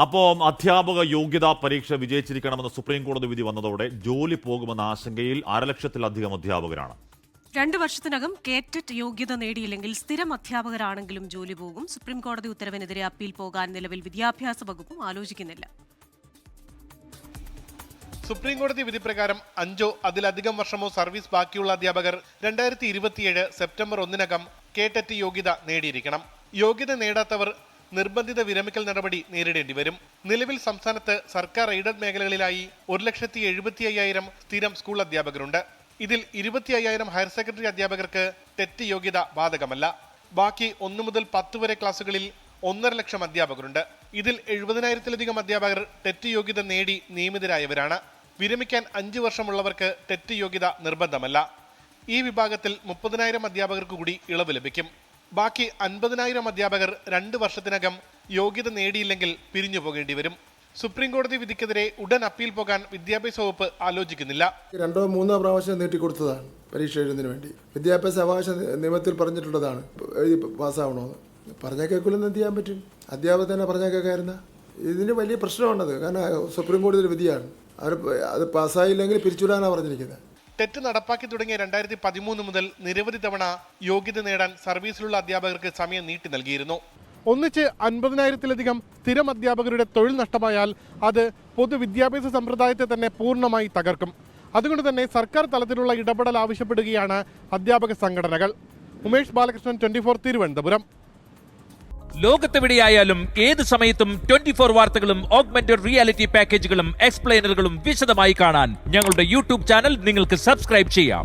അപ്പോൾ അധ്യാപക യോഗ്യതാ പരീക്ഷ വിജയിച്ചിരിക്കണമെന്ന സുപ്രീം കോടതി വിധി വന്നതോടെ ജോലി പോകുമെന്ന ആശങ്കയിൽ 1,00,000-ലധികം അധ്യാപകരാണ്. 2 വർഷത്തിനകം കേറ്ററ്റ് യോഗ്യത നേടിയില്ലെങ്കിൽ സ്ഥിരം അധ്യാപകരാണെങ്കിലും ജോലി പോകും. സുപ്രീം കോടതി ഉത്തരവിനെതിരെ അപ്പീൽ പോകാൻ നിലവിൽ വിദ്യാഭ്യാസ വകുപ്പും ആലോചിക്കുന്നില്ല. സുപ്രീം കോടതി വിധി പ്രകാരം 5 അതിലധികം വർഷമോ സർവീസ് ബാക്കിയുള്ള അധ്യാപകർ 2027 സെപ്റ്റംബർ 1 കേറ്ററ്റ് യോഗ്യത നേടിയിരിക്കണം. യോഗ്യത നേടാത്തവർ നിർബന്ധിത വിരമിക്കൽ നടപടി നേരിടേണ്ടി വരും. നിലവിൽ സംസ്ഥാനത്ത് സർക്കാർ എയ്ഡഡ് മേഖലകളിലായി 1,75,000 സ്ഥിരം സ്കൂൾ അധ്യാപകരുണ്ട്. ഇതിൽ 25,000 ഹയർ സെക്കൻഡറി അധ്യാപകർക്ക് ടെറ്റ് യോഗ്യത ബാധകമല്ല. ബാക്കി 1 മുതൽ 10 വരെ ക്ലാസുകളിൽ 1.5 ലക്ഷം അധ്യാപകരുണ്ട്. ഇതിൽ 70,000-ലധികം അധ്യാപകർ ടെറ്റ് യോഗ്യത നേടി നിയമിതരായവരാണ്. വിരമിക്കാൻ 5 വർഷമുള്ളവർക്ക് ടെറ്റ് യോഗ്യത നിർബന്ധമല്ല. ഈ വിഭാഗത്തിൽ 30,000 അധ്യാപകർക്ക് കൂടി ഇളവ് ലഭിക്കും. ബാക്കി 50,000 അധ്യാപകർ 2 വർഷത്തിനകം യോഗ്യത നേടിയില്ലെങ്കിൽ പിരിഞ്ഞു പോകേണ്ടി വരും. സുപ്രീം കോടതി വിധിക്കെതിരെ ഉടൻ അപ്പീൽ പോകാൻ വിദ്യാഭ്യാസ വകുപ്പ് ആലോചിക്കുന്നില്ല. 2 or 3 പ്രാവശ്യം നീട്ടിക്കൊടുത്തതാണ് പരീക്ഷ എഴുതുന്നതിന് വേണ്ടി. വിദ്യാഭ്യാസ അവകാശ നിയമത്തിൽ പറഞ്ഞിട്ടുള്ളതാണ് പാസ്സാവണമെന്ന്. പറഞ്ഞാൽ കേൾക്കില്ലെന്ന് എന്ത് ചെയ്യാൻ പറ്റും? അധ്യാപകർ തന്നെ പറഞ്ഞാൽ കേൾക്കായിരുന്ന ഇതിന് വലിയ പ്രശ്നമാണത്. കാരണം സുപ്രീം കോടതിയുടെ വിധിയാണ്. അത് പാസ്സായില്ലെങ്കിൽ പിരിച്ചുവിടാനാണ് പറഞ്ഞിരിക്കുന്നത്. ടെറ്റ് നടപ്പാക്കി തുടങ്ങിയ 2013 മുതൽ നിരവധി തവണ യോഗ്യത നേടാൻ സർവീസിലുള്ള അധ്യാപകർക്ക് സമയം നീട്ടി നൽകിയിരുന്നു. ഒന്നിച്ച് 50,000-ലധികം സ്ഥിരം അധ്യാപകരുടെ തൊഴിൽ നഷ്ടമായാൽ അത് പൊതുവിദ്യാഭ്യാസ സമ്പ്രദായത്തെ തന്നെ പൂർണ്ണമായി തകർക്കും. അതുകൊണ്ട് തന്നെ സർക്കാർ തലത്തിലുള്ള ഇടപെടൽ ആവശ്യപ്പെടുകയാണ് അധ്യാപക സംഘടനകൾ. ഉമേഷ് ബാലകൃഷ്ണൻ, 24 തിരുവനന്തപുരം. ലോകത്തെവിടെയായാലും ഏത് സമയത്തും 24 വാർത്തകളും ഓഗ്മെന്റഡ് റിയാലിറ്റി പാക്കേജുകളും എക്സ്പ്ലെയിനറുകളും വിശദമായി കാണാൻ ഞങ്ങളുടെ യൂട്യൂബ് ചാനൽ നിങ്ങൾക്ക് സബ്സ്ക്രൈബ് ചെയ്യാം.